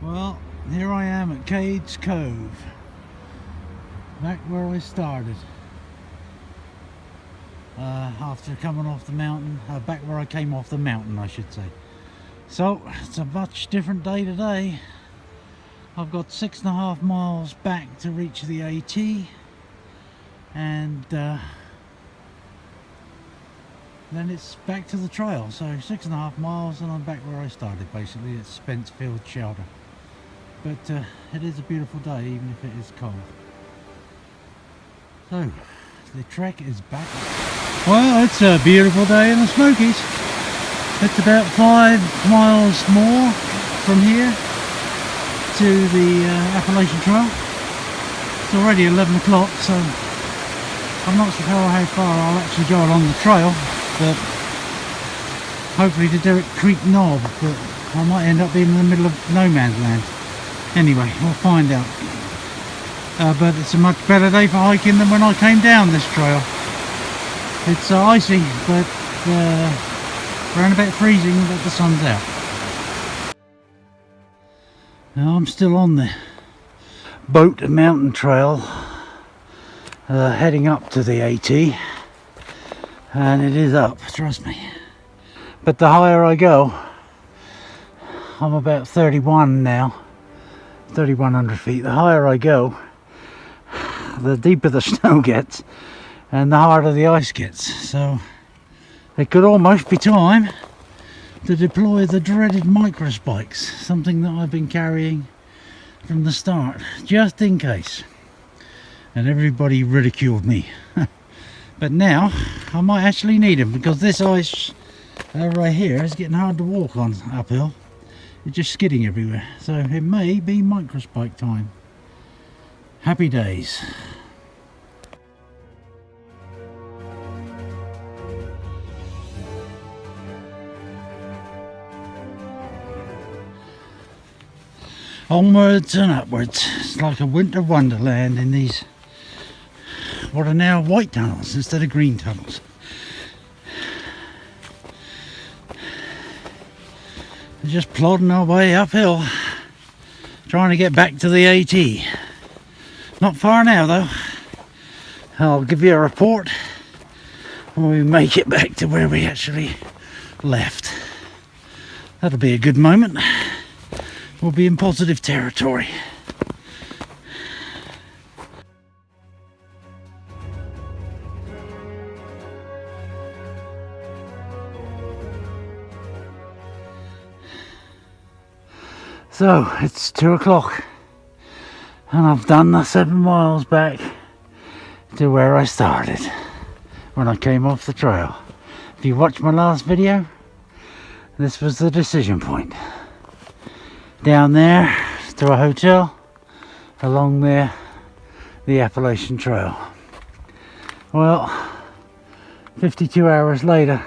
Well, here I am at Cades Cove, back where I started. After coming off the mountain, back where I came off the mountain, I should say. So, it's a much different day today. I've got 6.5 miles back to reach the AT, and then it's back to the trail. So 6.5 miles and I'm back where I started, basically at Spencefield Shelter. But it is a beautiful day, even if it is cold. So, the trek is back. Well, it's a beautiful day in the Smokies. It's about 5 miles more from here to the Appalachian Trail. It's already 11 o'clock, so I'm not sure how far I'll actually go along the trail, but hopefully to Derrick Creek Knob, but I might end up being in the middle of no man's land. Anyway, we'll find out. But it's a much better day for hiking than when I came down this trail. It's icy, but around about freezing, but the sun's out. Now I'm still on the boat mountain trail, heading up to the AT, and it is up, trust me. But the higher I go, I'm about 31 now, 3,100 feet. The higher I go, the deeper the snow gets and the harder the ice gets. So it could almost be time to deploy the dreaded micro spikes, something that I've been carrying from the start, just in case. And everybody ridiculed me. But now I might actually need them, because this ice right here is getting hard to walk on uphill. It's just skidding everywhere, so it may be microspike time. Happy days. Onwards and upwards. It's like a winter wonderland in these, what are now white tunnels instead of green tunnels. We're just plodding our way uphill, trying to get back to the AT. Not far now though. I'll give you a report when we make it back to where we actually left. That'll be a good moment. We'll be in positive territory. So it's 2 o'clock and I've done the 7 miles back to where I started when I came off the trail. If you watched my last video, this was the decision point. Down there to a hotel, along there the Appalachian Trail. Well, 52 hours later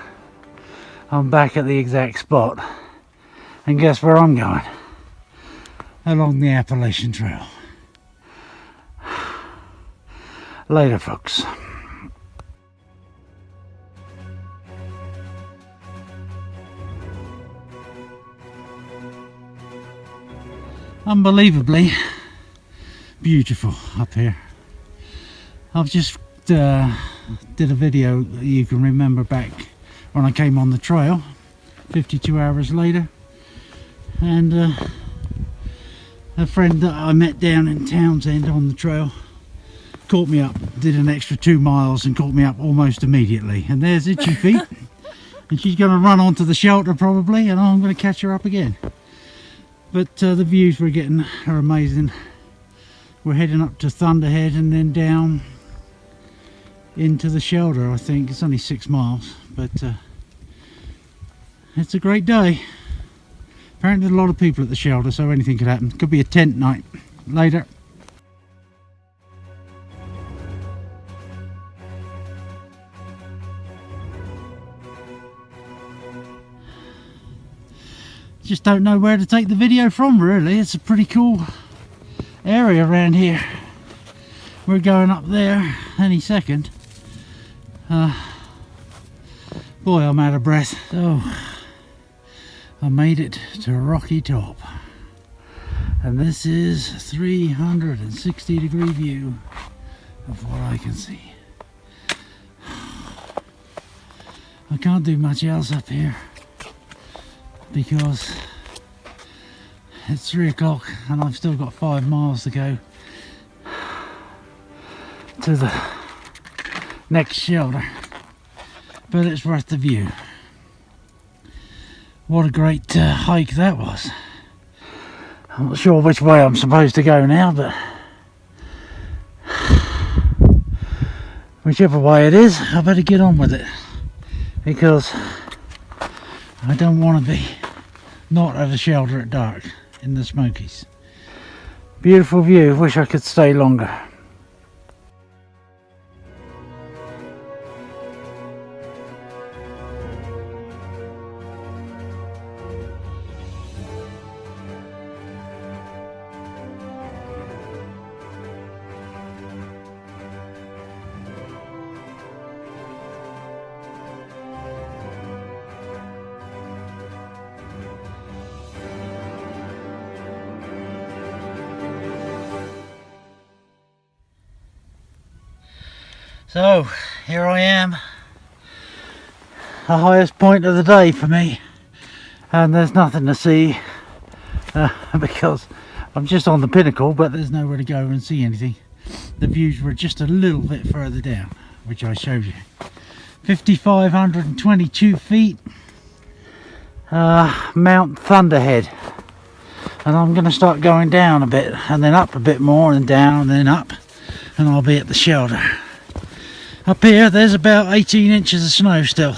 I'm back at the exact spot, and guess where I'm going? Along the Appalachian Trail. Later, folks. Unbelievably beautiful up here. I've just did a video that you can remember back when I came on the trail 52 hours later, and a friend that I met down in Townsend on the trail caught me up, did an extra 2 miles and caught me up almost immediately, and there's Itchy Feet and she's going to run onto the shelter probably, and I'm going to catch her up again. But the views we're getting are amazing. We're heading up to Thunderhead and then down into the shelter. I think it's only 6 miles, but it's a great day. Apparently there's a lot of people at the shelter, so anything could happen. Could be a tent night later. Just don't know where to take the video from, really. It's a pretty cool area around here. We're going up there any second. Boy, I'm out of breath. So I made it to Rocky Top. And this is a 360-degree view of what I can see. I can't do much else up here because it's 3 o'clock and I've still got 5 miles to go to the next shelter, but it's worth the view. What a great hike that was. I'm not sure which way I'm supposed to go now, but whichever way it is, I better get on with it, because I don't want to be not at a shelter at dark in the Smokies. Beautiful view, wish I could stay longer. So here I am, the highest point of the day for me, and there's nothing to see because I'm just on the pinnacle, but there's nowhere to go and see anything. The views were just a little bit further down, which I showed you. 5,522 feet, Mount Thunderhead, and I'm going to start going down a bit and then up a bit more and down and then up, and I'll be at the shelter. Up here there's about 18 inches of snow still.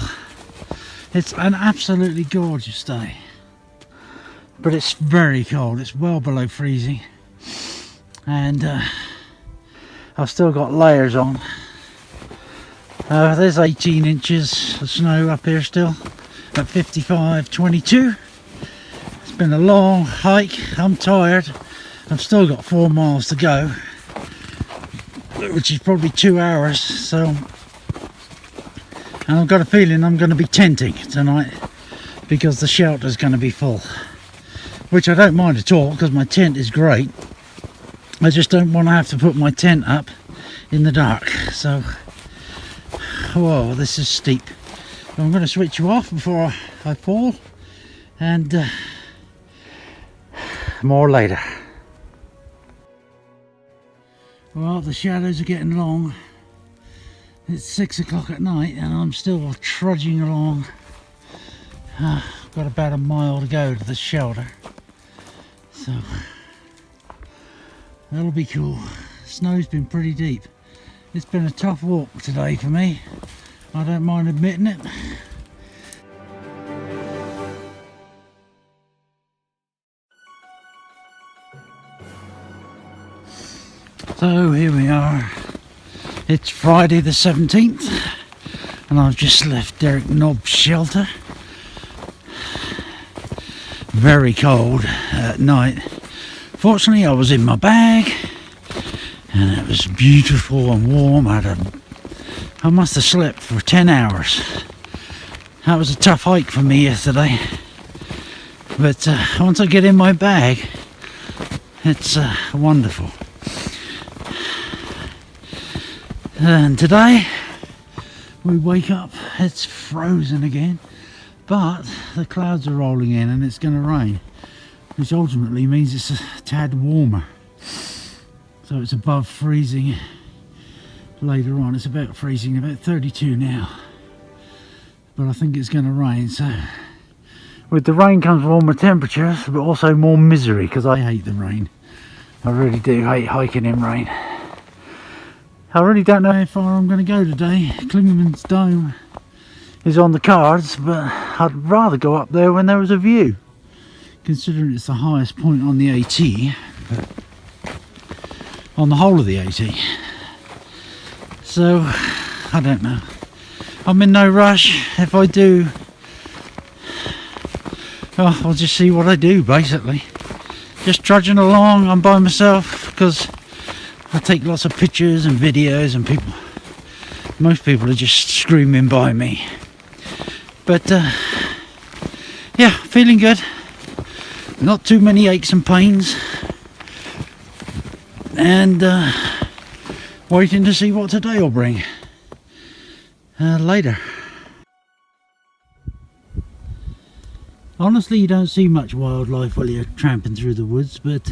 It's an absolutely gorgeous day, but it's very cold. It's well below freezing, and I've still got layers on. There's 18 inches of snow up here still at 55.22. It's been a long hike. I'm tired. I've still got 4 miles to go, which is probably 2 hours, so, and I've got a feeling I'm going to be tenting tonight because the shelter's going to be full, which I don't mind at all because my tent is great. I just don't want to have to put my tent up in the dark. So, whoa, this is steep. I'm going to switch you off before I fall, and more later. Well, the shadows are getting long. It's 6 o'clock at night and I'm still trudging along. I've got about a mile to go to the shelter, so that'll be cool. Snow's been pretty deep. It's been a tough walk today for me. I don't mind admitting it. So here we are. It's Friday the 17th and I've just left Derek Nobb's shelter. Very cold at night. Fortunately I was in my bag and it was beautiful and warm. I must have slept for 10 hours. That was a tough hike for me yesterday, but once I get in my bag it's wonderful. And today we wake up, it's frozen again, but the clouds are rolling in and it's going to rain, which ultimately means it's a tad warmer. So it's above freezing later on. It's about freezing, about 32 now, but I think it's going to rain. So with the rain comes warmer temperatures, but also more misery, because I hate the rain. I really do hate hiking in rain. I really don't know how far I'm going to go today. Klingman's Dome is on the cards, but I'd rather go up there when there was a view, considering it's the highest point on the AT, on the whole of the AT. So, I don't know. I'm in no rush. If I do, well, I'll just see what I do, basically. Just trudging along, I'm by myself, because I take lots of pictures and videos, and most people are just screaming by me. But yeah, feeling good. Not too many aches and pains. and waiting to see what today will bring later. Honestly, you don't see much wildlife while you're tramping through the woods, but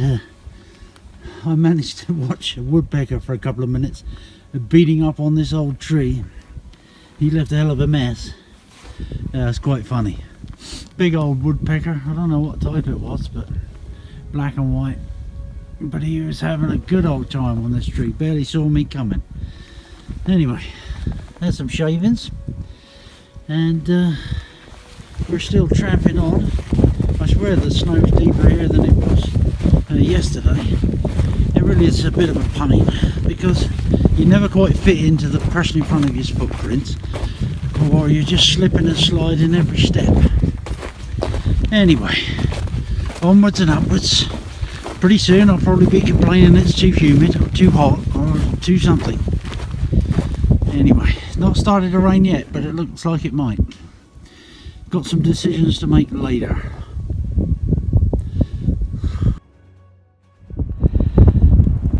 I managed to watch a woodpecker for a couple of minutes beating up on this old tree. He left a hell of a mess. It's quite funny. Big old woodpecker. I don't know what type it was, but black and white. But he was having a good old time on this tree. Barely saw me coming. Anyway, there's some shavings, and we're still tramping on. I swear the snow's deeper here than it was yesterday. It really is a bit of a pain because you never quite fit into the person in front of you's footprints, or you're just slipping and sliding every step. Anyway, onwards and upwards. Pretty soon I'll probably be complaining it's too humid or too hot or too something. Anyway, it's not started to rain yet, but it looks like it might. Got some decisions to make later.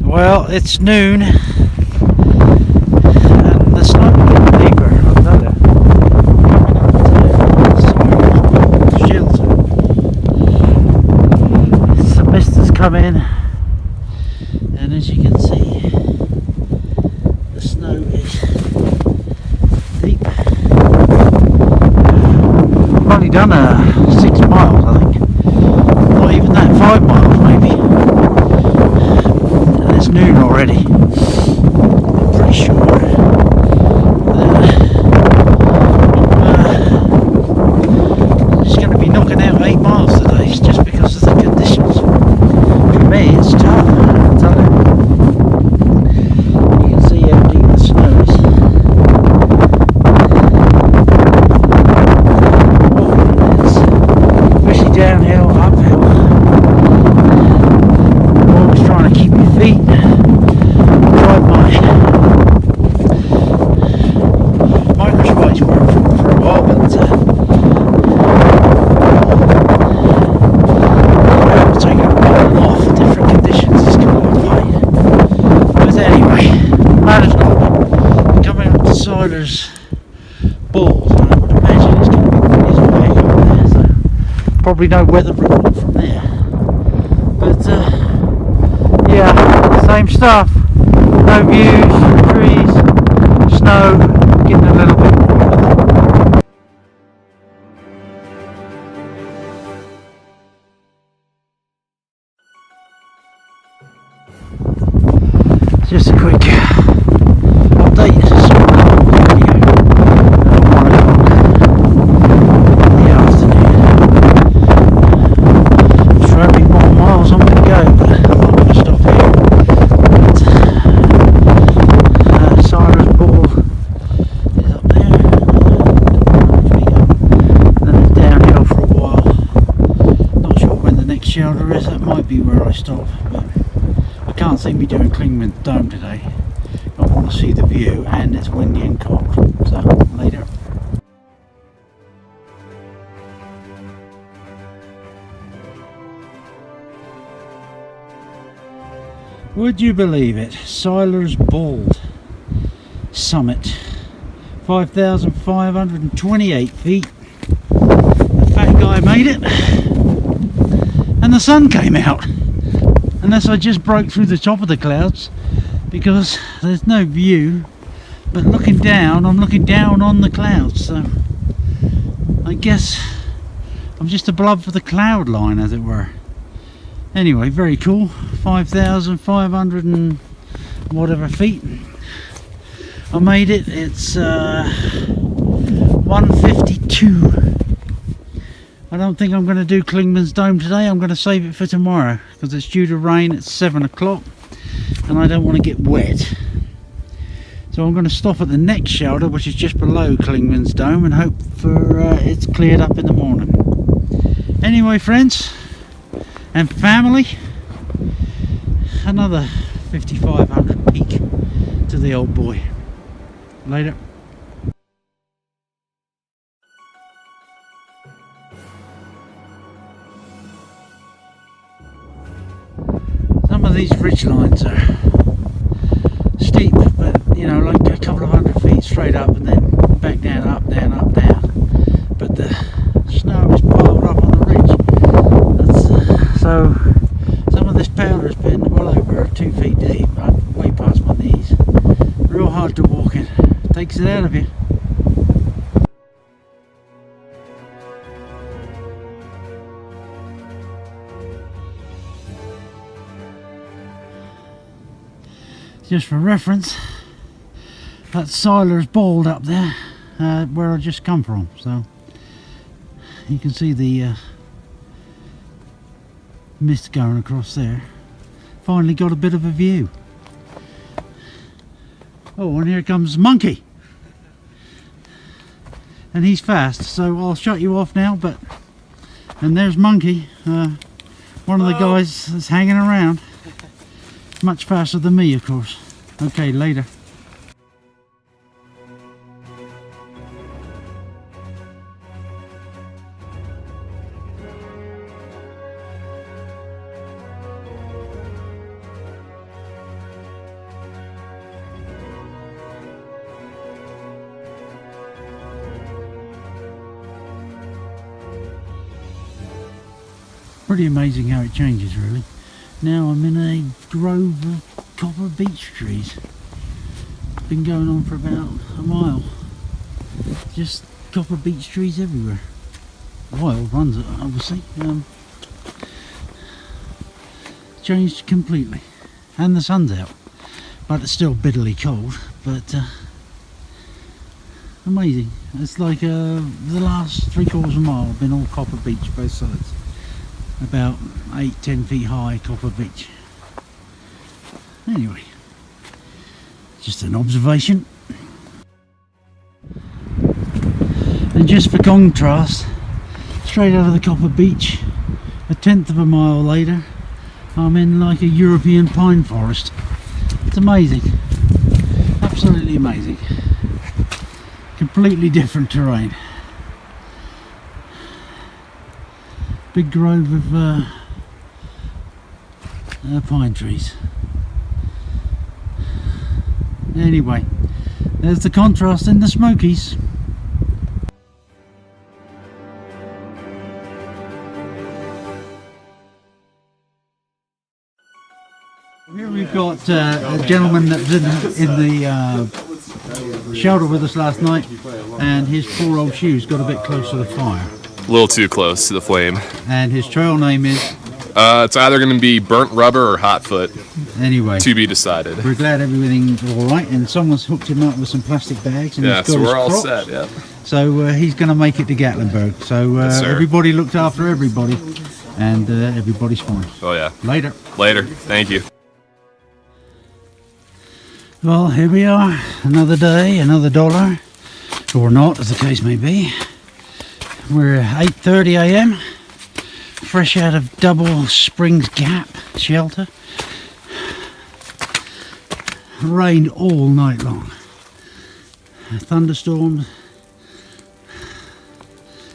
Well, it's noon and the snow's getting deeper, I'll tell you. Shelter. Some mist has come in, and as you can see, the snow is deep. I've only done 6 miles, I think. Not even that, 5 miles maybe. It's noon already. I'm pretty sure I'm just going to be knocking out 8 miles today just because of the conditions. For me it's tough, I'll tell you. You can see how deep the snow is. Especially downhill, uphill. Always trying to keep your feet right. My microspikes worked for a while, but taking them on and off different conditions is kind of a pain. But anyway, matters not. Coming up to Siler's balls, I would imagine it's going to be pretty high up there, so probably no weather report from there. But yeah, same stuff. No views, trees, snow, getting a little bit more weather. Just a quick update. Saw that video at 1 o'clock in the afternoon. 30 more miles I'm going to go, but I'm not going to stop here. Siler's ball is up there, and then it's downhill for a while. Not sure when the next shelter is. That might be where I stop, but I can't see me doing Klingman's dome today. I want to see the view, and it's windy and cold, so later. Would you believe it? Siler's Bald summit, 5,528 feet. The fat guy made it, and the sun came out. Unless I just broke through the top of the clouds, because there's no view. But looking down, I'm looking down on the clouds, so I guess I'm just above the cloud line, as it were. Anyway, very cool. 5,500 and whatever feet. I made it. It's 1:52. I don't think I'm going to do Klingman's dome today. I'm going to save it for tomorrow because it's due to rain at 7 o'clock and I don't want to get wet. So I'm going to stop at the next shelter, which is just below Klingman's dome, and hope for it's cleared up in the morning. Anyway, friends and family, another 5,500 peak to the old boy. Later. these ridge lines are steep, but you know, like a couple of 100 feet straight up and then back down, up, down, up, down. But the snow is piled up on the ridge. So some of this powder has been well over 2 feet deep, way past my knees. Real hard to walk in. Takes it out of you. Just for reference, that Siler's bald up there, where I just come from. So you can see the mist going across there. Finally got a bit of a view. Oh, and here comes Monkey. And he's fast, so I'll shut you off now. And there's Monkey, one of the guys that's hanging around. Much faster than me, of course. Okay, later. Pretty amazing how it changes, really. Now I'm in a grove of copper beech trees. Been going on for about a mile. Just copper beech trees everywhere. Wild ones, obviously. Changed completely. And the sun's out. But it's still bitterly cold. But amazing. It's like the last 3/4 of a mile have been all copper beech, both sides. About 8-10 feet high copper beech. Anyway, just an observation. And just for contrast, straight out of the copper beech, 1/10 of a mile later, I'm in like a European pine forest. It's amazing, absolutely amazing. Completely different terrain. Big grove of pine trees. Anyway, there's the contrast in the Smokies. Here we've got a gentleman that was in the shelter with us last night, and his poor old shoes got a bit close to the fire. A little too close to the flame. And his trail name is? It's either going to be burnt rubber or hot foot. Anyway, to be decided. We're glad everything's all right, and someone's hooked him up with some plastic bags. And yeah, he's got so we're all crocs. set. Yeah. So he's going to make it to Gatlinburg. So yes, everybody looked after everybody, and everybody's fine. Oh yeah. Later. Later. Thank you. Well, here we are. Another day, another dollar, or not, as the case may be. We're at 8:30 a.m. fresh out of Double Springs Gap shelter. Rained all night long. Thunderstorms.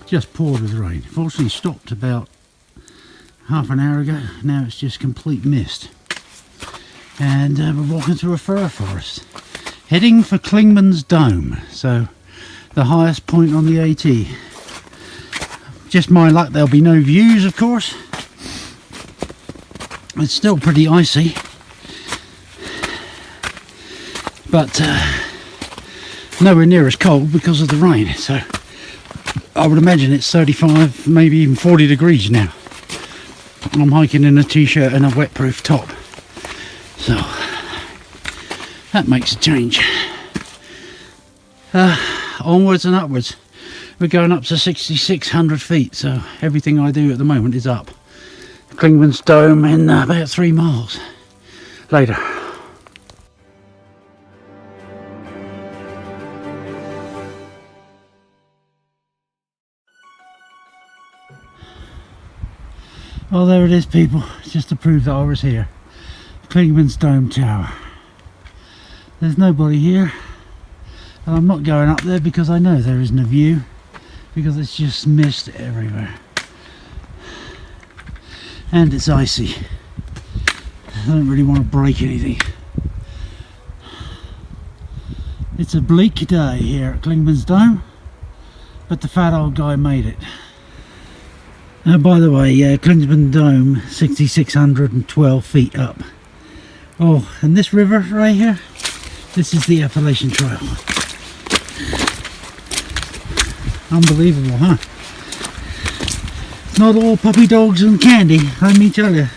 Just poured with rain. Fortunately stopped about half an hour ago. Now it's just complete mist. And we're walking through a fir forest. Heading for Klingman's Dome. So the highest point on the AT. Just my luck, there'll be no views, of course. It's still pretty icy, but nowhere near as cold because of the rain. So I would imagine it's 35, maybe even 40 degrees now. I'm hiking in a t-shirt and a wet-proof top, so that makes a change. Onwards and upwards. We're going up to 6,600 feet, so everything I do at the moment is up. Klingman's Dome in about 3 miles. Later. Well, there it is, people, just to prove that I was here. Klingman's Dome Tower. There's nobody here, and I'm not going up there because I know there isn't a view, because it's just mist everywhere and it's icy. I don't really want to break anything. It's a bleak day here at Klingman's Dome, but the fat old guy made it. Now, by the way, Klingman Dome, 6,612 feet up. Oh, and this river right here, this is the Appalachian Trail. Unbelievable, huh? It's not all puppy dogs and candy, let me tell you.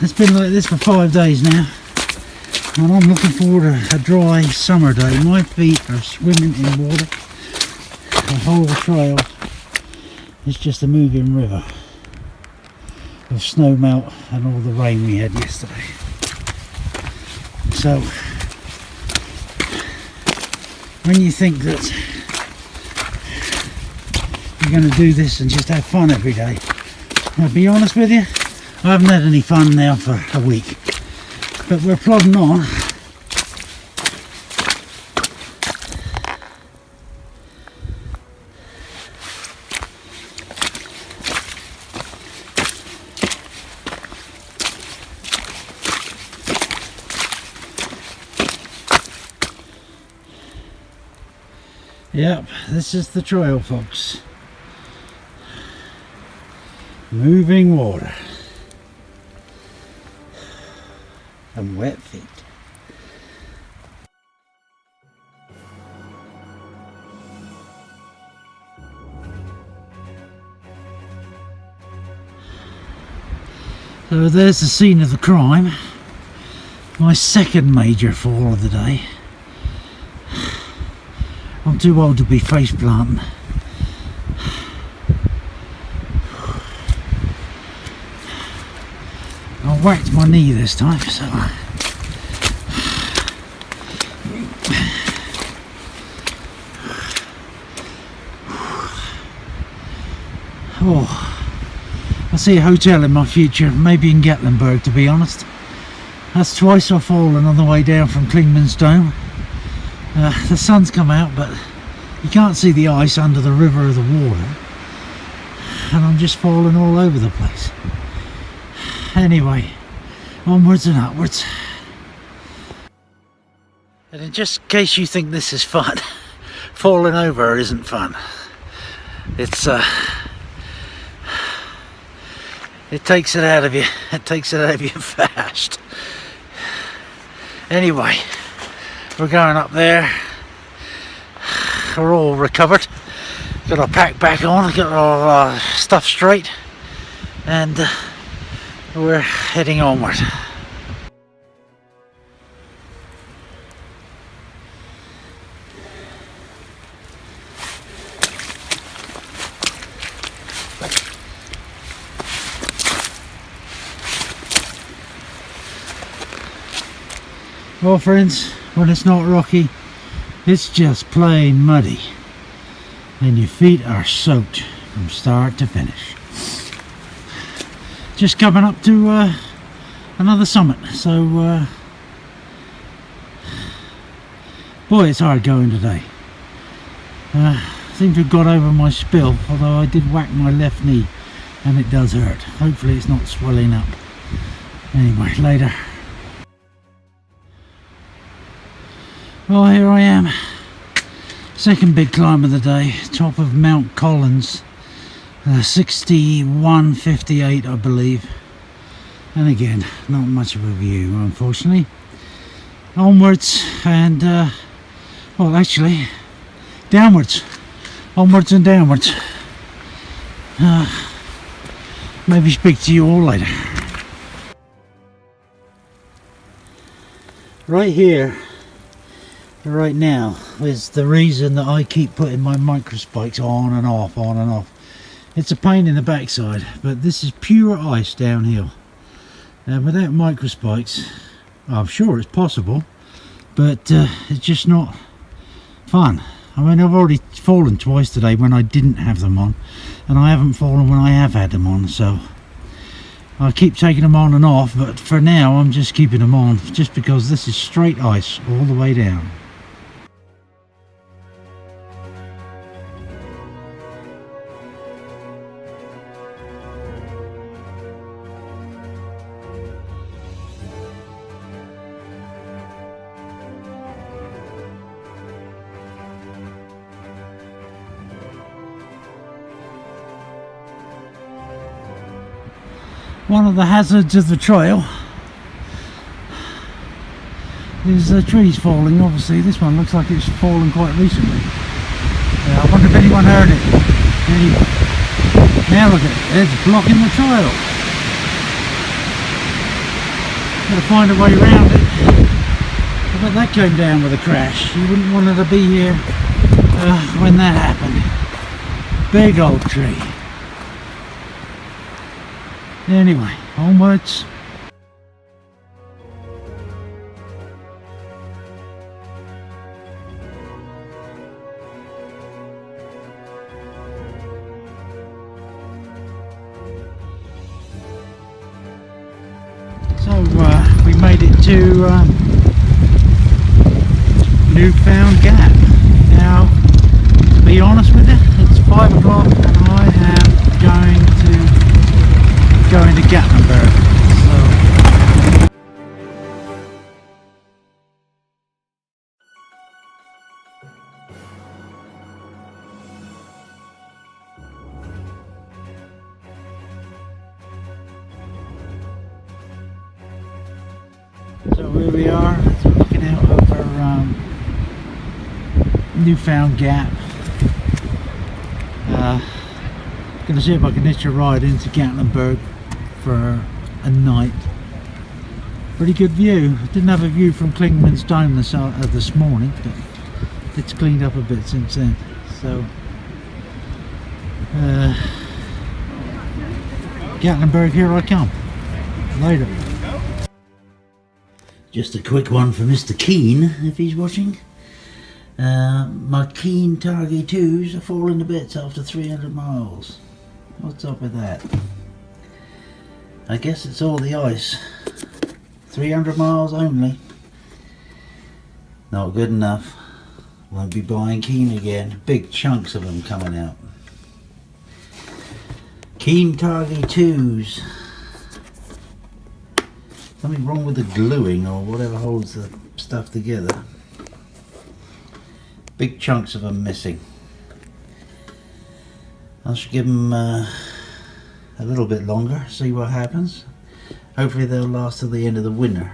It's been like this for 5 days now, and I'm looking forward to a dry summer day. My feet are swimming in water. The whole trail is just a moving river of snow melt and all the rain we had yesterday. So when you think that you're going to do this and just have fun every day, I'll be honest with you, I haven't had any fun now for a week, but we're plodding on. Yep, this is the trail, folks. Moving water and wet feet. So there's the scene of the crime. My second major fall of the day. I'm too old to be face planting. I whacked my knee this time, so oh, I see a hotel in my future, maybe in Gatlinburg, to be honest. That's twice I've fallen on the way down from Klingman's Dome. The sun's come out, but you can't see the ice under the river or the water, and I'm just falling all over the place. Anyway, onwards and upwards. And in just case you think this is fun, falling over isn't fun. It's it takes it out of you. It takes it out of you fast. Anyway, we're going up there. We're all recovered. Got our pack back on, got our stuff straight, and we're heading onward. Well, friends, when it's not rocky, it's just plain muddy, and your feet are soaked from start to finish. Just coming up to another summit, so boy, it's hard going today. Seem to have got over my spill, although I did whack my left knee and it does hurt. Hopefully it's not swelling up. Anyway, later. Well, here I am, second big climb of the day, top of Mount Collins, 6158 I believe, and again not much of a view unfortunately. Onwards and well, actually downwards, onwards and downwards. Maybe speak to you all later. Right here, right now, is the reason that I keep putting my microspikes on and off, on and off. It's a pain in the backside, but this is pure ice downhill. And without microspikes, I'm sure it's possible, but it's just not fun. I mean, I've already fallen twice today when I didn't have them on, and I haven't fallen when I have had them on, so I keep taking them on and off, but for now I'm just keeping them on, just because this is straight ice all the way down. One of the hazards of the trail is trees falling. Obviously this one looks like it's fallen quite recently. I wonder if anyone heard it. Anyway, now look at it, it's blocking the trail. Gotta find a way around it. I bet that came down with a crash. You wouldn't want it to be here when that happened. Big old tree. Anyway, onwards. So we made it to Newfound Gap. Now, to be honest with you, it's 5 o'clock and I am going to Gatlinburg. So here we are, looking out over Newfound Gap. Gonna see if I can hitch a ride into Gatlinburg for a night. Pretty good view. Didn't have a view from Klingman's dome this morning, but it's cleaned up a bit since then. So Gatlinburg, here I come. Later. Just a quick one for Mr. Keen, if he's watching. My Keen Target 2s are falling to bits after 300 miles. What's up with that? I guess it's all the ice. 300 miles only. Not good enough. Won't be buying Keen again. Big chunks of them coming out. Keen Target 2s. Something wrong with the gluing or whatever holds the stuff together. Big chunks of them missing. I should give them a little bit longer, see what happens. Hopefully they'll last till the end of the winter.